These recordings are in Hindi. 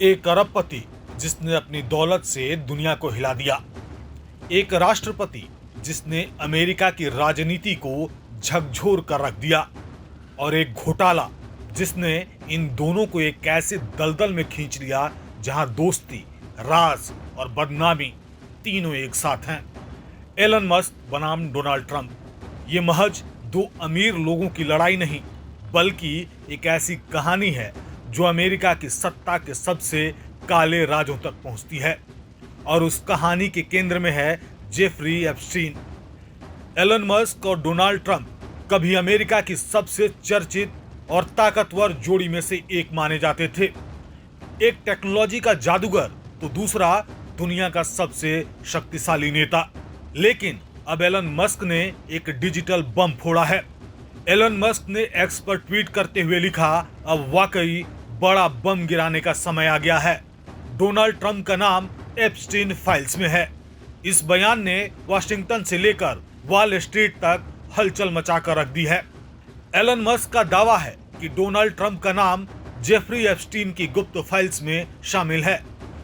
एक अरबपति जिसने अपनी दौलत से दुनिया को हिला दिया, एक राष्ट्रपति जिसने अमेरिका की राजनीति को झकझोर कर रख दिया, और एक घोटाला जिसने इन दोनों को एक ऐसे दलदल में खींच लिया जहां दोस्ती, राज और बदनामी तीनों एक साथ हैं। एलन मस्क बनाम डोनाल्ड ट्रंप, ये महज दो अमीर लोगों की लड़ाई नहीं, बल्कि एक ऐसी कहानी है जो अमेरिका की सत्ता के सबसे काले राजों तक पहुंचती है। और उस कहानी के केंद्र में है जेफरी एप्स्टीन। एलन मस्क और डोनाल्ड ट्रंप कभी अमेरिका की सबसे चर्चित और ताकतवर जोड़ी में से एक माने जाते थे। एक टेक्नोलॉजी का जादूगर तो दूसरा दुनिया का सबसे शक्तिशाली नेता। लेकिन अब एलन मस्क ने एक डिजिटल बम फोड़ा है। एलन मस्क ने एक्स पर ट्वीट करते हुए लिखा, अब वाकई बड़ा बम गिराने का समय आ गया है। डोनाल्ड ट्रंप का नाम एप्स्टीन फाइल्स में है। इस बयान ने वाशिंगटन से लेकर वॉल स्ट्रीट तक हलचल मचाकर रख दी है। एलन मस्क का दावा है कि डोनाल्ड ट्रंप का नाम जेफरी एप्स्टीन की गुप्त फाइल्स में शामिल है,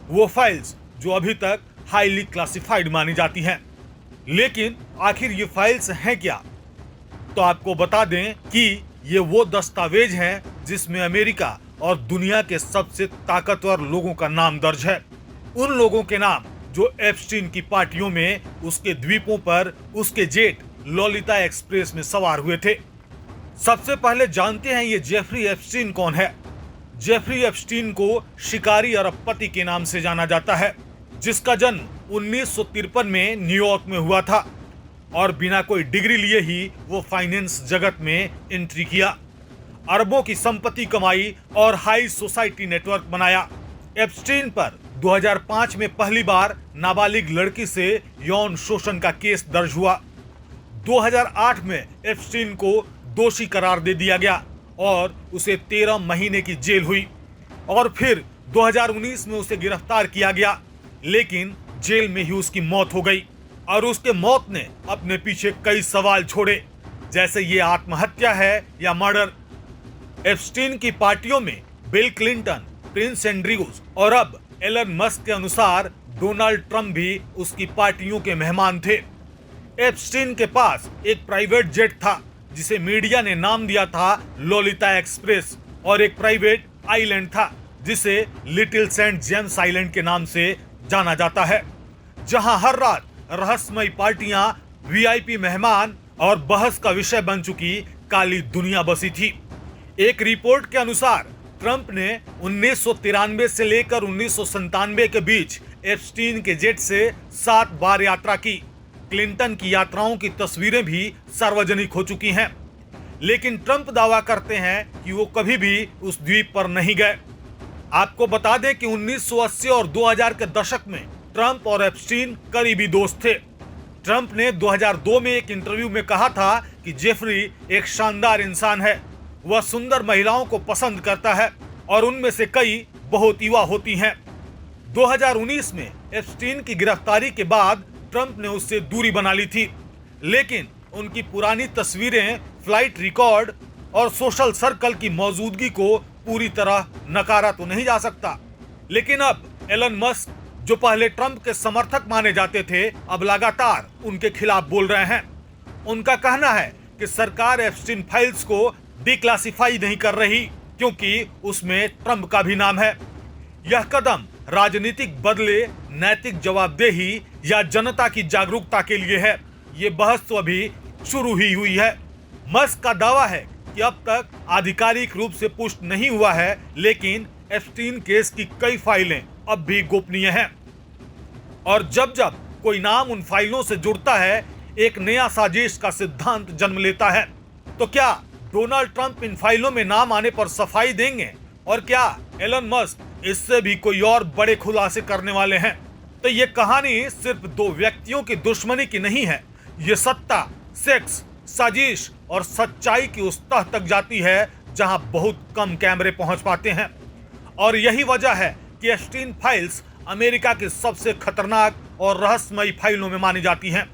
वो फाइल्स जो अभी तक हाईली क्लासिफाइड मानी जाती हैं। लेकिन आखिर ये फाइल्स हैं क्या? तो आपको बता दें कि ये वो दस्तावेज हैं जिसमें अमेरिका और दुनिया के सबसे ताकतवर लोगों का नाम दर्ज है। उन लोगों के नाम जो एप्स्टीन की पार्टियों में, उसके द्वीपों पर, उसके जेट लोलिता एक्सप्रेस में सवार हुए थे। सबसे पहले जानते हैं ये जेफरी एप्स्टीन कौन है। जेफरी एप्स्टीन को शिकारी अरबपति के नाम से जाना जाता है, जिसका जन्म 1953 में न्यूयॉर्क में हुआ था और बिना कोई डिग्री लिए ही वो फाइनेंस जगत में एंट्री किया। अरबों की संपत्ति कमाई और हाई सोसाइटी नेटवर्क बनाया। एप्स्टीन पर 2005 में पहली बार नाबालिग लड़की से यौन शोषण का केस दर्ज हुआ। 2008 में एप्स्टीन को दोषी करार दे दिया गया और उसे 13 महीने की जेल हुई। और फिर 2019 में उसे गिरफ्तार किया गया, लेकिन जेल में ही उसकी मौत हो गई। और उसके मौत ने अपने पीछे कई सवाल छोड़े, जैसे ये आत्महत्या है या मर्डर। एप्स्टीन की पार्टियों में बिल क्लिंटन, प्रिंस एंड्रयूज और अब एलन मस्क के अनुसार डोनाल्ड ट्रंप भी उसकी पार्टियों के मेहमान थे। एप्स्टीन के पास एक प्राइवेट जेट था जिसे मीडिया ने नाम दिया था लोलिता एक्सप्रेस, और एक प्राइवेट आइलैंड था जिसे लिटिल सेंट जेम्स आइलैंड के नाम से जाना जाता है, जहां हर रात रहस्यमयी पार्टियां, वीआईपी मेहमान और बहस का विषय बन चुकी काली दुनिया बसी थी। एक रिपोर्ट के अनुसार ट्रंप ने 1993 से लेकर 1997 के बीच एप्स्टीन के जेट से 7 बार यात्रा की। क्लिंटन की यात्राओं की तस्वीरें भी सार्वजनिक हो चुकी हैं, लेकिन ट्रंप दावा करते हैं कि वो कभी भी उस द्वीप पर नहीं गए। आपको बता दें कि 1980 और 2000 के दशक में ट्रंप और एप्स्टीन करीबी दोस्त थे। ट्रंप ने 2002 में एक इंटरव्यू में कहा था कि जेफरी एक शानदार इंसान है, वह सुंदर महिलाओं को पसंद करता है और उनमें से कई बहुत युवा होती हैं। 2019 में एप्स्टीन की गिरफ्तारी के बाद ट्रंप ने उससे दूरी बना ली थी, लेकिन उनकी पुरानी तस्वीरें, फ्लाइट रिकॉर्ड और सोशल सर्कल की मौजूदगी को पूरी तरह नकारा तो नहीं जा सकता। लेकिन अब एलन मस्क, जो पहले ट्रंप के समर्थक माने जाते थे, अब लगातार उनके खिलाफ बोल रहे हैं। उनका कहना है कि सरकार एप्स्टीन फाइल्स को डिक्लासिफाई नहीं कर रही क्योंकि उसमें ट्रंप का भी नाम है। यह कदम राजनीतिक बदले, नैतिक जवाबदेही या जनता की जागरूकता के लिए है। ये बहस तो अभी शुरू ही हुई है। मस्क का दावा है कि अब तक आधिकारिक रूप से पुष्ट नहीं हुआ है, लेकिन एप्स्टीन केस की कई फाइलें अब भी गोपनीय हैं। और जब जब कोई नाम उन फाइलों से जुड़ता है, एक नया साजिश का सिद्धांत जन्म लेता है। तो क्या डोनाल्ड ट्रंप इन फाइलों में नाम आने पर सफाई देंगे? और क्या एलन मस्क इससे भी कोई और बड़े खुलासे करने वाले हैं? तो ये कहानी सिर्फ दो व्यक्तियों की दुश्मनी की नहीं है। ये सत्ता, सेक्स, साजिश और सच्चाई की उस तह तक जाती है जहां बहुत कम कैमरे पहुंच पाते हैं। और यही वजह है कि एप्स्टीन फाइल्स अमेरिका की सबसे खतरनाक और रहस्यमयी फाइलों में मानी जाती हैं।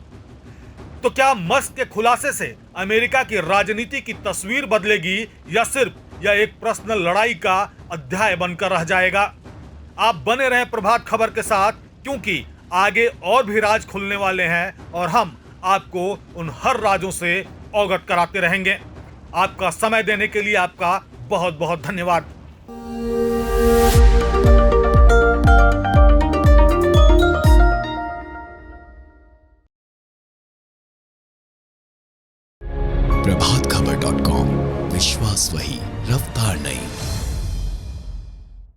तो क्या मस्क के खुलासे से अमेरिका की राजनीति की तस्वीर बदलेगी, या सिर्फ यह एक पर्सनल लड़ाई का अध्याय बनकर रह जाएगा? आप बने रहें प्रभात खबर के साथ, क्योंकि आगे और भी राज खुलने वाले हैं और हम आपको उन हर राजों से अवगत कराते रहेंगे। आपका समय देने के लिए आपका बहुत बहुत धन्यवाद। प्रभात खबर .com, विश्वास वही, रफ्तार नहीं।